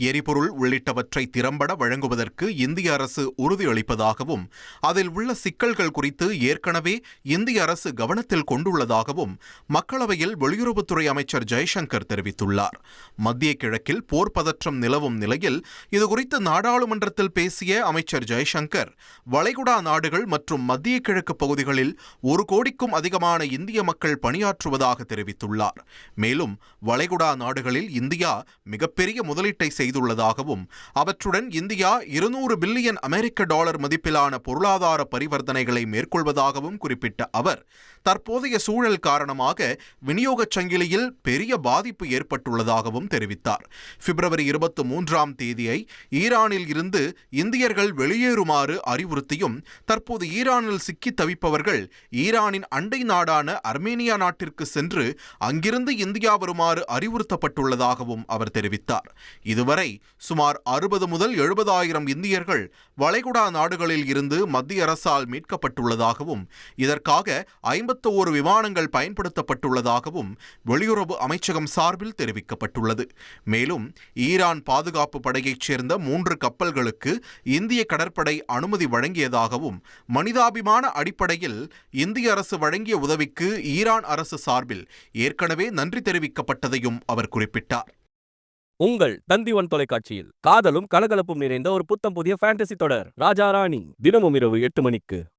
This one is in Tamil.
எரிபொருள் உள்ளிட்டவற்றை திறம்பட வழங்குவதற்கு இந்திய அரசு உறுதியளிப்பதாகவும் அதில் உள்ள சிக்கல்கள் குறித்து ஏற்கனவே இந்திய அரசு கவனத்தில் கொண்டுள்ளதாகவும் மக்களவையில் வெளியுறவுத்துறை அமைச்சர் ஜெய்சங்கர் தெரிவித்துள்ளார். மத்திய கிழக்கில் போர் பதற்றம் நிலவும் நிலையில் இதுகுறித்து நாடாளுமன்றத்தில் பேசிய அமைச்சர் ஜெய்சங்கர், வளைகுடா நாடுகள் மற்றும் மத்திய கிழக்கு பகுதிகளில் 1 கோடிக்கும் அதிகமான இந்திய மக்கள் பணியாற்றுவதாக தெரிவித்துள்ளார். மேலும் வளைகுடா நாடுகளில் இந்தியா மிகப்பெரிய முதலீட்டை செய்துள்ளதாகவும் அவற்றுடன் இந்தியா 200 பில்லியன் அமெரிக்க டாலர் மதிப்பிலான பொருளாதார பரிவர்த்தனைகளை மேற்கொள்வதாகவும் குறிப்பிட்ட அவர், தற்போதைய சூழல் காரணமாக விநியோகச் சங்கிலியில் பெரிய பாதிப்பு ஏற்பட்டுள்ளதாகவும் தெரிவித்தார். பிப்ரவரி 23ஆம் தேதியை ஈரானில் இருந்து இந்தியர்கள் வெளியேறுமாறு அறிவுறுத்தியும் தற்போது ஈரானில் சிக்கி தவிப்பவர்கள் ஈரானின் அண்டை நாடான அர்மேனியா நாட்டிற்கு சென்று அங்கிருந்து இந்தியா வருமாறு அறிவுறுத்தப்பட்டுள்ளதாகவும் அவர் தெரிவித்தார். இதுவரை சுமார் 60 முதல் 70,000 இந்தியர்கள் வளைகுடா நாடுகளில் இருந்து மத்திய அரசால் மீட்கப்பட்டுள்ளதாகவும் இதற்காக 51 விமானங்கள் பயன்படுத்தப்பட்டுள்ளதாகவும் வெளியுறவு அமைச்சகம் சார்பில் தெரிவிக்கப்பட்டுள்ளது. மேலும் ஈரான் பாதுகாப்பு படையைச் சேர்ந்த 3 கப்பல்களுக்கு இந்திய கடற்படை அனுமதி வழங்கியதாகவும் மனிதாபிமான அடிப்படையில் இந்திய அரசு வழங்கிய உதவிக்கு ஈரான் அரசு சார்பில் ஏற்கனவே நன்றி தெரிவிக்கப்பட்டதையும் அவர் குறிப்பிட்டார். உங்கள் தந்தி1 தொலைக்காட்சியில் காதலும் கலகலப்பும் நிறைந்த ஒரு புத்தம் புதிய ஃபேண்டசி தொடர் ராஜா ராணி தினமும் இரவு 8 மணிக்கு.